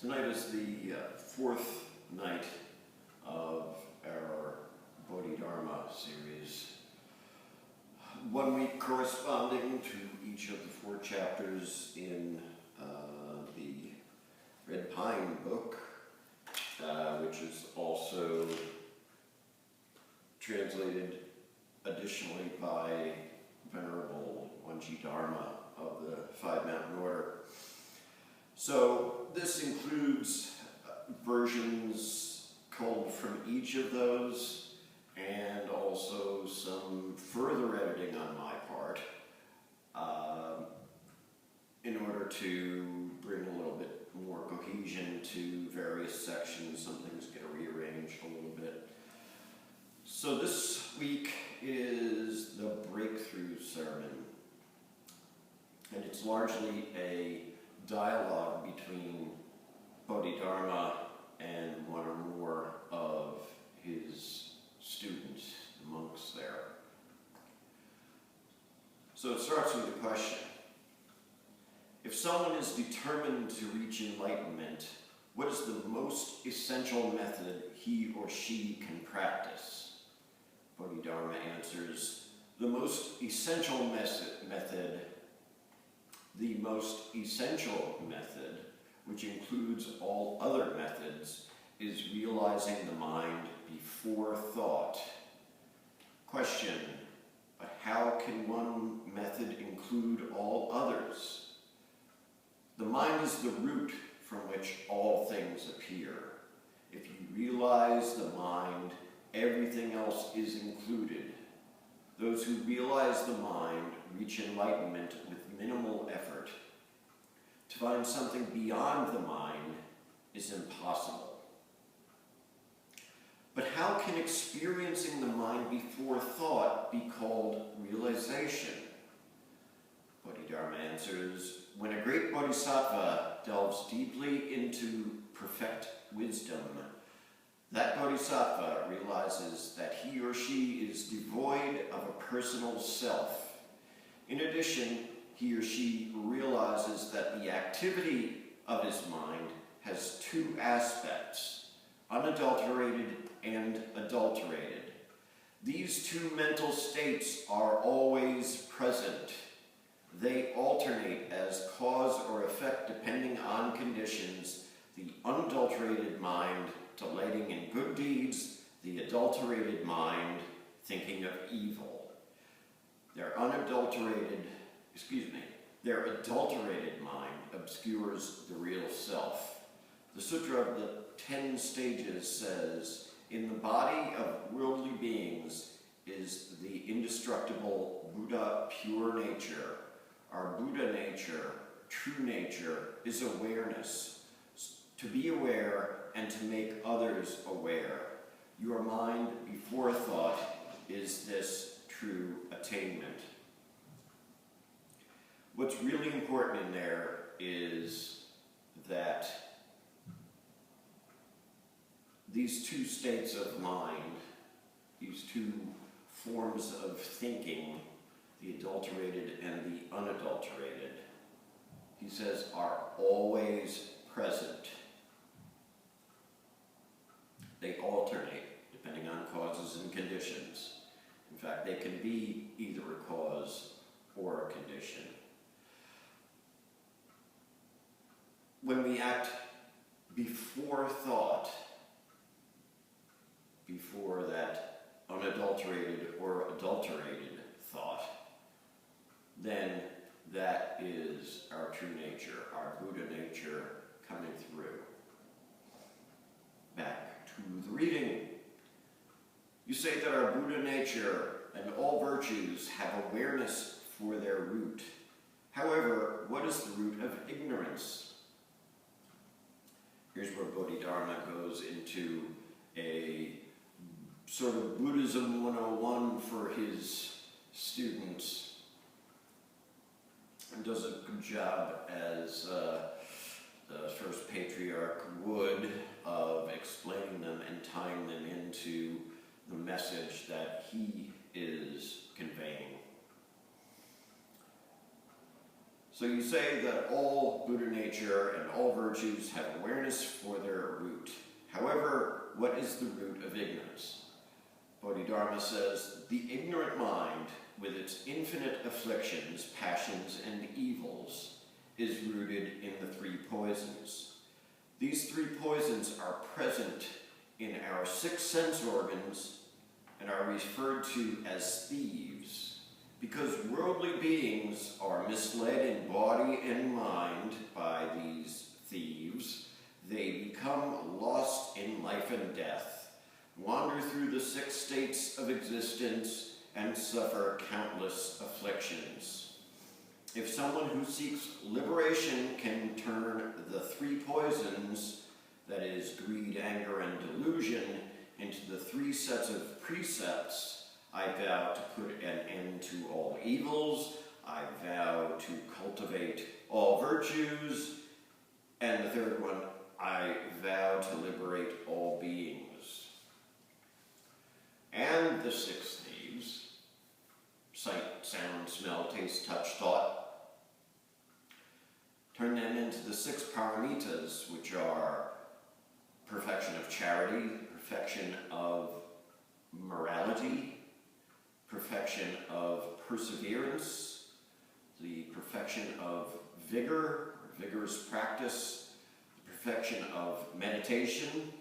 Tonight is the fourth night of our Bodhidharma series. 1 week corresponding to each of the 4 chapters in the Red Pine book, which is also translated additionally by Venerable Eunsahn Citta of the Five Mountain Order. So this includes versions culled from each of those, and also some further editing on my part in order to bring a little bit more cohesion to various sections. Some things get rearranged a little bit. So this week is the breakthrough sermon, and it's largely a dialogue between Bodhidharma and one or more of his students, the monks there. So it starts with a question. If someone is determined to reach enlightenment, what is the most essential method he or she can practice? Bodhidharma answers, the most essential method, which includes all other methods, is realizing the mind before thought. Question, but how can one method include all others? The mind is the root from which all things appear. If you realize the mind, everything else is included. Those who realize the mind reach enlightenment with minimal effort. To find something beyond the mind is impossible. But how can experiencing the mind before thought be called realization? Bodhidharma answers, when a great bodhisattva delves deeply into perfect wisdom, that bodhisattva realizes that he or she is devoid of a personal self. In addition, he or she realizes that the activity of his mind has 2 aspects, unadulterated and adulterated. These 2 mental states are always present. They alternate as cause or effect depending on conditions, the unadulterated mind delighting in good deeds, the adulterated mind thinking of evil. Their adulterated mind obscures the real self. The Sutra of the 10 Stages says, in the body of worldly beings is the indestructible Buddha pure nature. Our Buddha nature, true nature, is awareness. To be aware and to make others aware. Your mind before thought is this true attainment. What's really important in there is that these 2 states of mind, these 2 forms of thinking, the adulterated and the unadulterated, he says, are always present. They alternate depending on causes and conditions. In fact, they can be either a cause or a condition. When we act before thought, before that unadulterated or adulterated thought, then that is our true nature, our Buddha nature coming through. Back to the reading. You say that our Buddha nature and all virtues have awareness for their root. However, what is the root of ignorance? Here's where Bodhidharma goes into a sort of Buddhism 101 for his students, and does a good job, as the first patriarch would, of explaining them and tying them into the message that he is conveying. So you say that all Buddha nature and all virtues virtues have awareness for their root. However, what is the root of ignorance? Bodhidharma says, the ignorant mind, with its infinite afflictions, passions, and evils, is rooted in the three poisons. These three poisons are present in our 6 sense organs and are referred to as thieves, because worldly beings are misled in body and mind by these thieves. They become lost in life and death, wander through the 6 states of existence, and suffer countless afflictions. If someone who seeks liberation can turn the 3 poisons, that is, greed, anger, and delusion, into the 3 sets of precepts, I vow to put an end to all evils, I vow to cultivate all virtues, and the 3rd one, I vow to liberate all beings. And the 6 thieves, sight, sound, smell, taste, touch, thought, turn them into the 6 paramitas, which are perfection of charity, perfection of morality, perfection of perseverance, the perfection of vigor, vigorous practice, the perfection of meditation,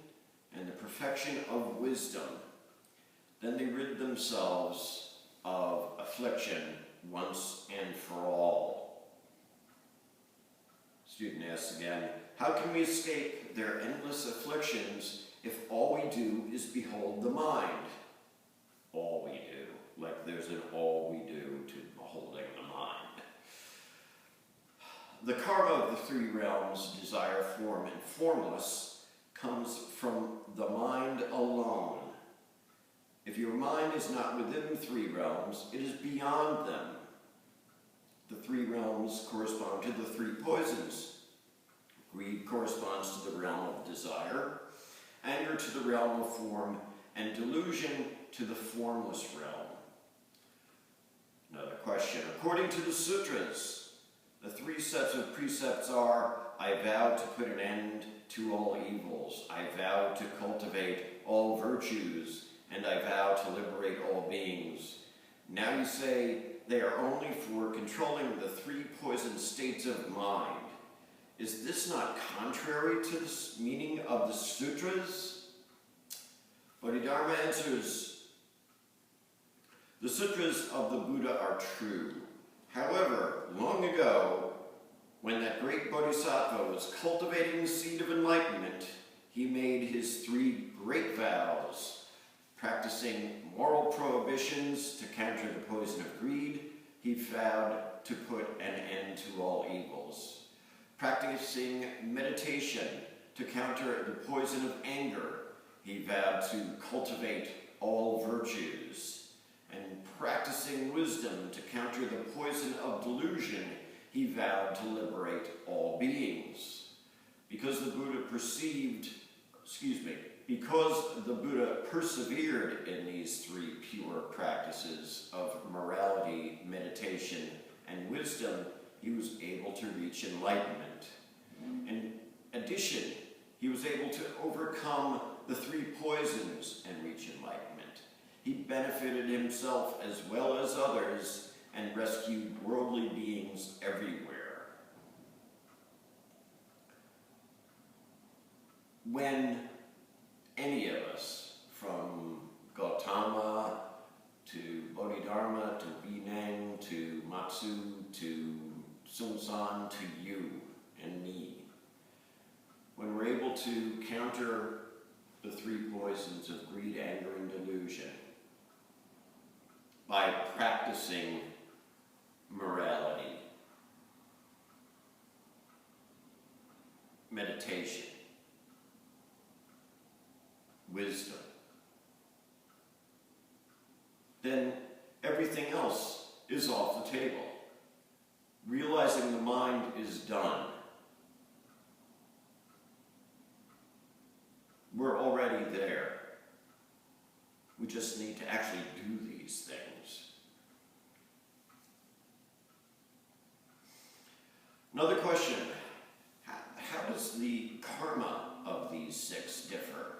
and the perfection of wisdom. Then they rid themselves of affliction once and for all. Student asks again, how can we escape their endless afflictions if all we do is behold the mind? All we do, like there's an all we do to beholding the mind. The karma of the 3 realms, desire, form, and formless, comes from the mind alone. If your mind is not within the 3 realms, it is beyond them. The 3 realms correspond to the 3 poisons. Greed corresponds to the realm of desire, anger to the realm of form, and delusion to the formless realm. Another question. According to the sutras, the 3 sets of precepts are, I vow to put an end to all evils, I vow to cultivate all virtues, and I vow to liberate all beings. Now you say they are only for controlling the 3 poison states of mind. Is this not contrary to the meaning of the sutras? Bodhidharma answers, the sutras of the Buddha are true. However, long ago, when that great bodhisattva was cultivating the seed of enlightenment, he made his 3 great vows. Practicing moral prohibitions to counter the poison of greed, he vowed to put an end to all evils. Practicing meditation to counter the poison of anger, he vowed to cultivate all virtues. And practicing wisdom to counter the poison of delusion, he vowed to liberate all beings. Because the Buddha persevered in these 3 pure practices of morality, meditation, and wisdom, he was able to reach enlightenment. In addition, he was able to overcome the 3 poisons and reach enlightenment. He benefited himself as well as others and rescued worldly beings everywhere. When any of us, from Gautama to Bodhidharma to Binang to Matsu to Sungsan to you and me, when we're able to counter the 3 poisons of greed, anger, and delusion by practicing morality, meditation, wisdom, then everything else is off the table. Realizing the mind is done. We're already there. We just need to actually do these things. Another question, how does does the karma of these six differ?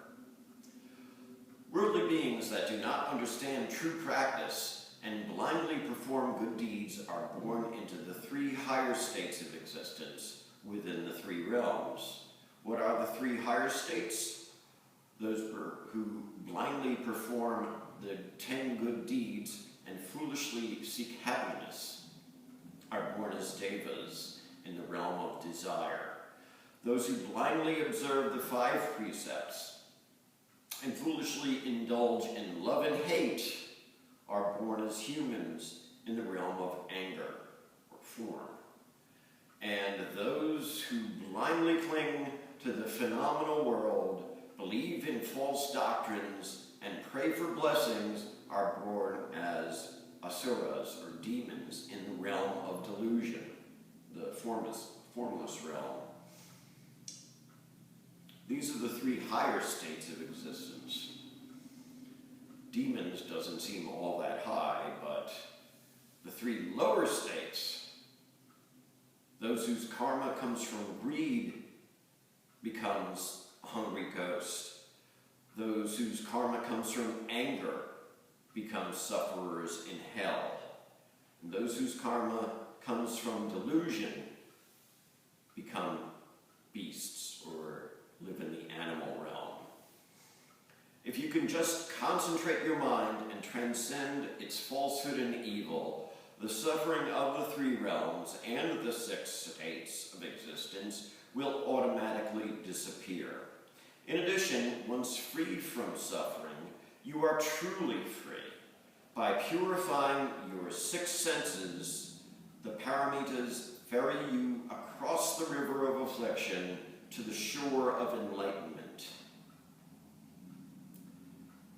Worldly beings that do not understand true practice and blindly perform good deeds are born into the three higher states of existence within the three realms. What are the three higher states? Those who blindly perform the 10 good deeds and foolishly seek happiness are born as devas in the realm of desire. Those who blindly observe the 5 precepts and foolishly indulge in love and hate are born as humans in the realm of anger or form. And those who blindly cling to the phenomenal world, believe in false doctrines, and pray for blessings are born as asuras or demons in the realm of delusion, the formless realm. These are the three higher states of existence. Demons doesn't seem all that high, but the three lower states, those whose karma comes from greed, becomes a hungry ghost. Those whose karma comes from anger become sufferers in hell. And those whose karma comes from delusion become beasts or live in the animal realm. If you can just concentrate your mind and transcend its falsehood and evil, the suffering of the three realms and the 6 states of existence will automatically disappear. In addition, once free from suffering, you are truly free. By purifying your 6 senses, the paramitas ferry you across the river of affliction to the shore of enlightenment.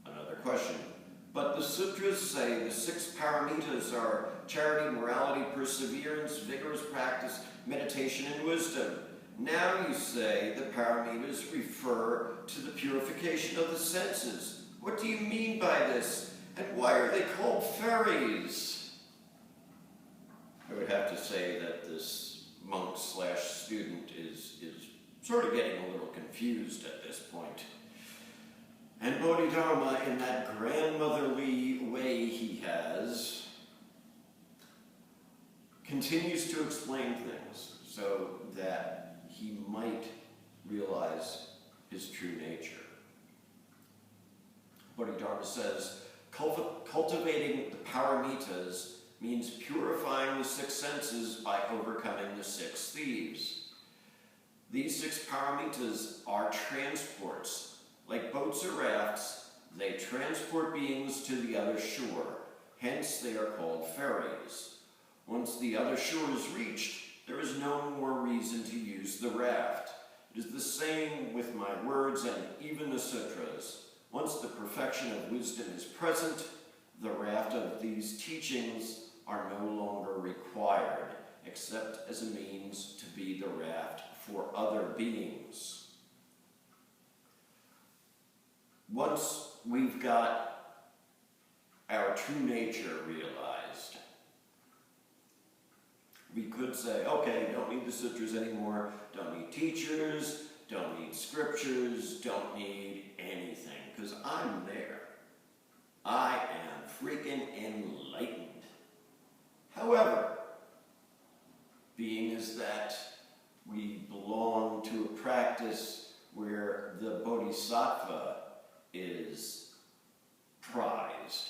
Another question. But the sutras say the 6 paramitas are charity, morality, perseverance, vigorous practice, meditation, and wisdom. Now you say the paramitas refer to the purification of the senses. What do you mean by this? And why are they called ferries? I would have to say that this monk/student is sort of getting a little confused at this point. And Bodhidharma, in that grandmotherly way he has, continues to explain things so that he might realize his true nature. Bodhidharma says, cultivating the paramitas means purifying the 6 senses by overcoming the 6 thieves. These 6 paramitas are transports. Like boats or rafts, they transport beings to the other shore. Hence, they are called ferries. Once the other shore is reached, there is no more reason to use the raft. It is the same with my words and even the sutras. Once the perfection of wisdom is present, the raft of these teachings are no longer required, except as a means to be the raft for other beings. Once we've got our true nature realized, we could say, okay, don't need the sutras anymore, don't need teachers, don't need scriptures, don't need anything, because I'm there. I am freaking enlightened. However, being is that we belong to a practice where the bodhisattva is prized.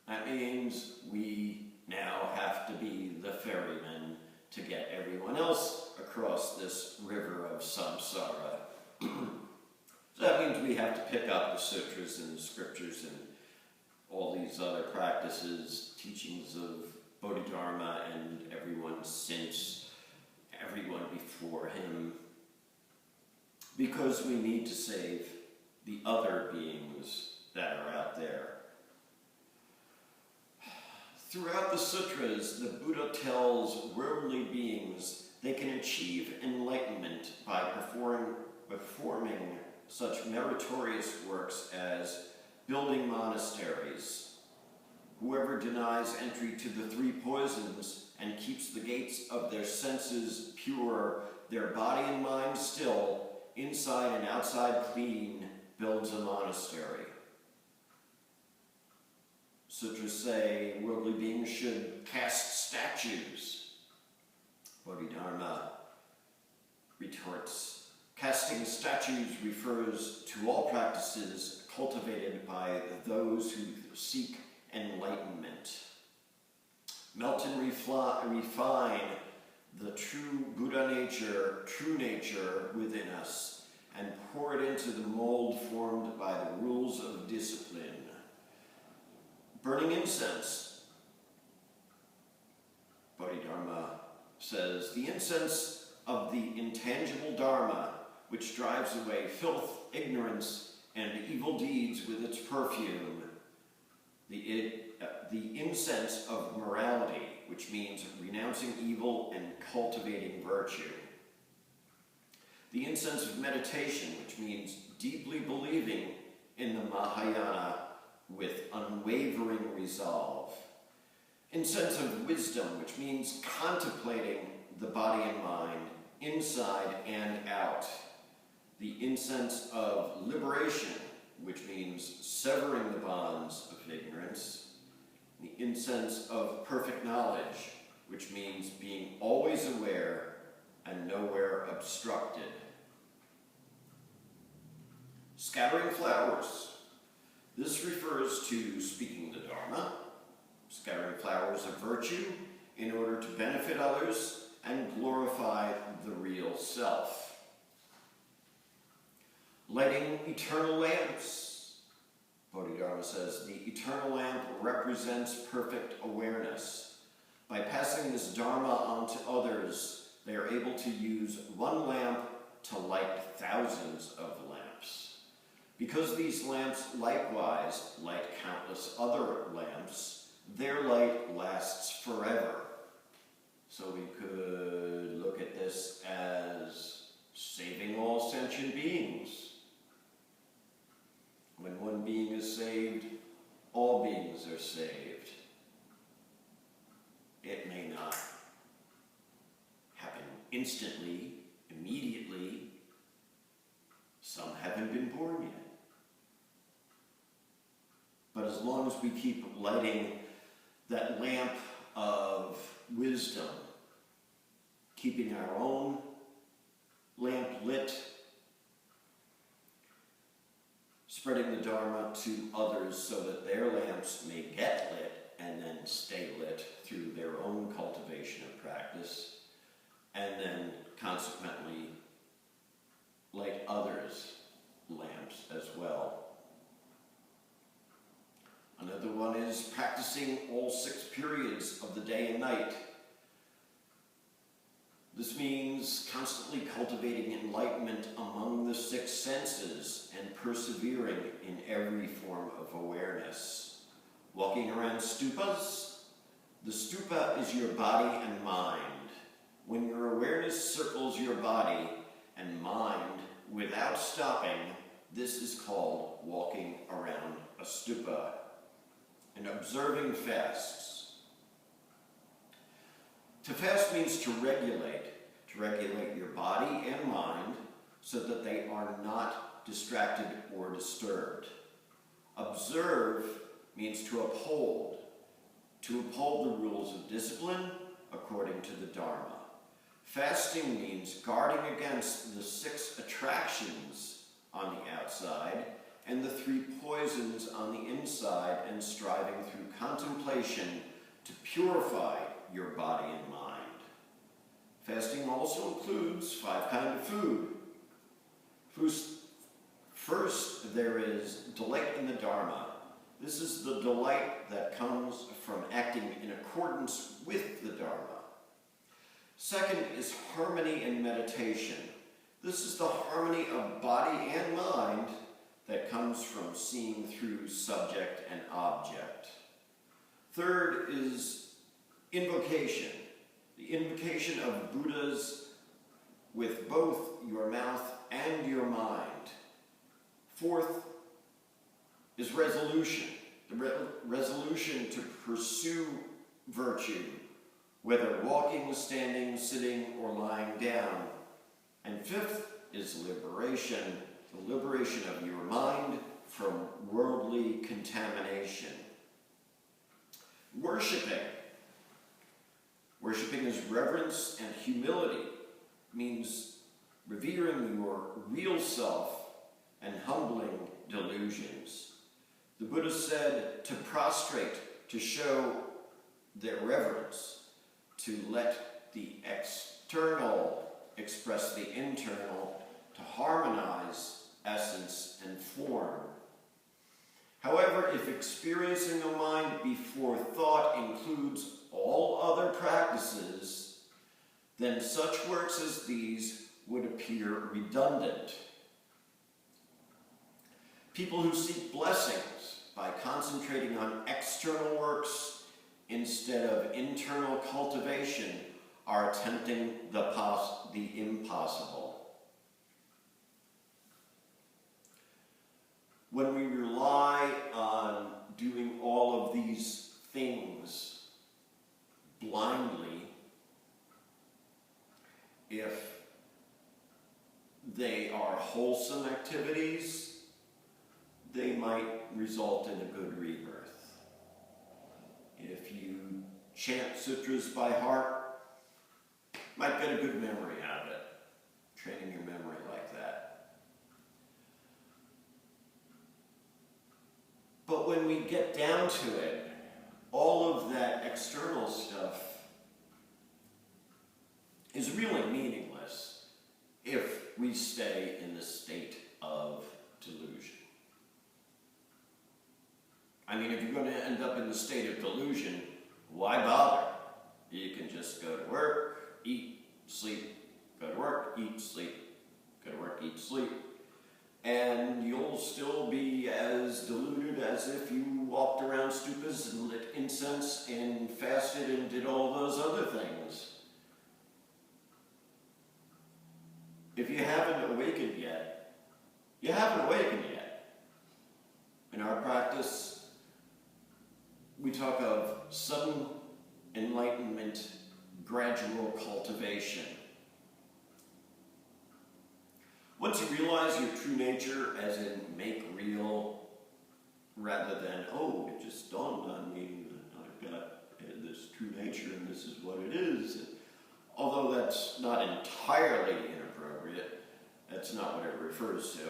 That means we now have to be the ferryman to get everyone else across this river of samsara. So that means we have to pick up the sutras and the scriptures and all these other practices, teachings of Bodhidharma and everyone since, everyone before him, because we need to save the other beings that are out there. Throughout the sutras, the Buddha tells worldly beings they can achieve enlightenment by performing such meritorious works as building monasteries, Whoever denies entry to the three poisons and keeps the gates of their senses pure, their body and mind still, inside and outside clean, builds a monastery. Sutras say worldly beings should cast statues. Bodhidharma retorts, casting statues refers to all practices cultivated by those who seek enlightenment. Melt and refine the true Buddha nature, true nature within us, and pour it into the mold formed by the rules of discipline. Burning incense, Bodhidharma says, the incense of the intangible Dharma, which drives away filth, ignorance, and evil deeds with its perfume. The incense of morality, which means renouncing evil and cultivating virtue. The incense of meditation, which means deeply believing in the Mahayana with unwavering resolve. Incense of wisdom, which means contemplating the body and mind, inside and out. The incense of liberation, which means severing the bonds of ignorance. The incense of perfect knowledge, which means being always aware and nowhere obstructed. Scattering flowers. This refers to speaking the Dharma, scattering flowers of virtue in order to benefit others and glorify the real self. Lighting eternal lamps. Bodhidharma says, the eternal lamp represents perfect awareness. By passing this Dharma on to others, they are able to use one lamp to light thousands of lamps. Because these lamps likewise light countless other lamps, their light lasts forever. So we could look at this as saving all sentient beings. When one being is saved, all beings are saved. It may not happen instantly, immediately. Some haven't been born yet. But as long as we keep lighting that lamp of wisdom, keeping our own lamp lit, spreading the Dharma to others so that their lamps may get lit and then stay lit through their own cultivation of practice, and then consequently light others' lamps as well. Another one is practicing all 6 periods of the day and night. This means constantly cultivating enlightenment among the 6 senses and persevering in every form of awareness. Walking around stupas. The stupa is your body and mind. When your awareness circles your body and mind without stopping, this is called walking around a stupa. And observing fasts. To fast means to regulate your body and mind so that they are not distracted or disturbed. Observe means to uphold the rules of discipline according to the Dharma. Fasting means guarding against the 6 attractions on the outside and the 3 poisons on the inside, and striving through contemplation to purify your body and mind. Fasting also includes 5 kinds of food. First, there is delight in the Dharma. This is the delight that comes from acting in accordance with the Dharma. Second is harmony in meditation. This is the harmony of body and mind that comes from seeing through subject and object. Third is invocation. The invocation of Buddhas with both your mouth and your mind. Fourth is resolution. the resolution to pursue virtue, whether walking, standing, sitting, or lying down. And fifth is liberation, the liberation of your mind from worldly contamination. Worshipping. Worshipping is reverence and humility. It means revering your real self and humbling delusions. The Buddha said to prostrate, to show their reverence, to let the external express the internal, to harmonize essence and form. However, if experiencing the mind before thought includes all other practices, then such works as these would appear redundant. People who seek blessings by concentrating on external works instead of internal cultivation are attempting the impossible. When we rely on doing all of these things blindly, if they are wholesome activities, they might result in a good rebirth. If you chant sutras by heart, might get a good memory out of it, training your memory like that. But when we get down to it, all of that external stuff is really meaningless if we stay in the state of delusion. I mean, if you're going to end up in the state of delusion, why bother? You can just go to work, eat, sleep, go to work, eat, sleep, go to work, eat, sleep, and you'll still be as deluded as if you walked around stupas and lit incense and fasted and did all those other things. If you haven't awakened yet, you haven't awakened yet. In our practice, we talk of sudden enlightenment, gradual cultivation. Once you realize your true nature, as in make real, rather than, oh, it just dawned on me that I've got this true nature and this is what it is. Although that's not entirely inappropriate, that's not what it refers to.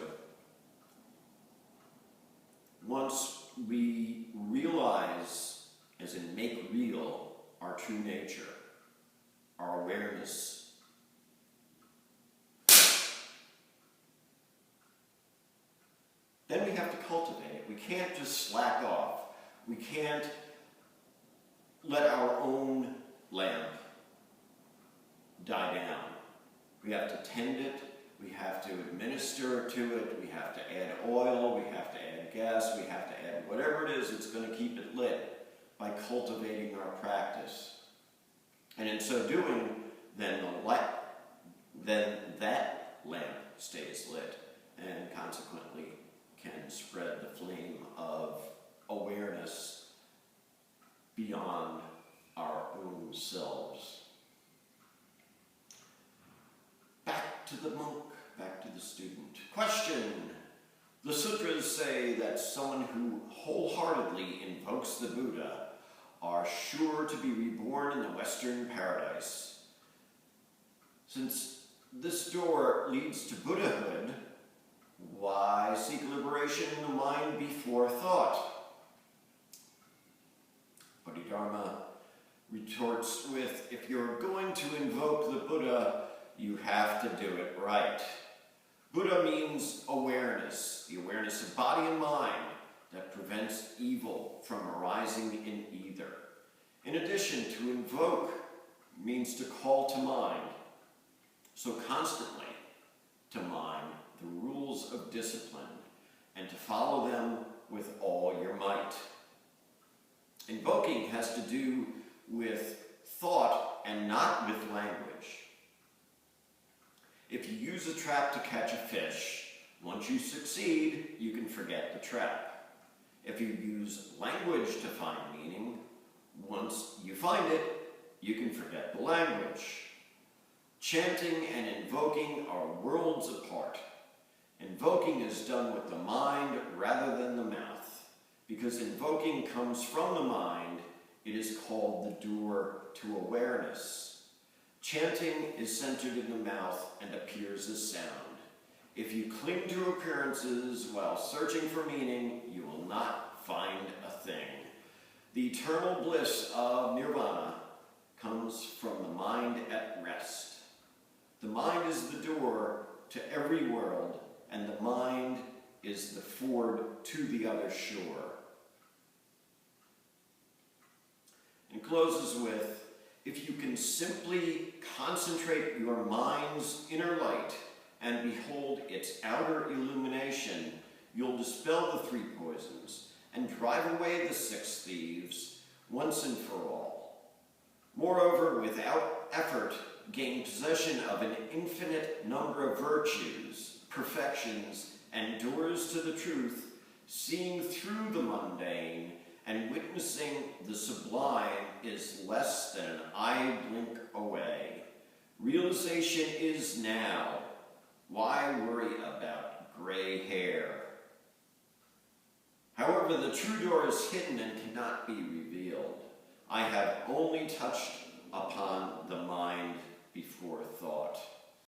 Once we realize, as in make real, our true nature, our awareness, then we have to cultivate it. We can't just slack off. We can't let our own lamp die down. We have to tend it. We have to administer to it. We have to add oil. We have to add gas. We have to add whatever it is that's going to keep it lit by cultivating our practice. And in so doing, then that lamp stays lit and consequently can spread the flame of awareness beyond our own selves. Back to the monk, back to the student. Question. The sutras say that someone who wholeheartedly invokes the Buddha are sure to be reborn in the Western paradise. Since this door leads to Buddhahood, why seek liberation in the mind before thought? Bodhidharma retorts with, if you're going to invoke the Buddha, you have to do it right. Buddha means awareness, the awareness of body and mind that prevents evil from arising in either. In addition, to invoke means to call to mind, so constantly to mind the rules of discipline and to follow them with all your might. Invoking has to do with thought and not with language. If you use a trap to catch a fish, once you succeed, you can forget the trap. If you use language to find meaning, once you find it, you can forget the language. Chanting and invoking are worlds apart. Invoking is done with the mind rather than the mouth. Because invoking comes from the mind, it is called the door to awareness. Chanting is centered in the mouth and appears as sound. If you cling to appearances while searching for meaning, you will not find a thing. The eternal bliss of nirvana comes from the mind at rest. The mind is the door to every world, and the mind is the ford to the other shore. And closes with, if you can simply concentrate your mind's inner light and behold its outer illumination, you'll dispel the 3 poisons and drive away the 6 thieves once and for all. Moreover, without effort, gain possession of an infinite number of virtues, perfections, and doors to the truth, seeing through the mundane and witnessing the sublime is less than an eye blink away. Realization is now. Why worry about gray hair? However, the true door is hidden and cannot be revealed. I have only touched upon the mind before thought.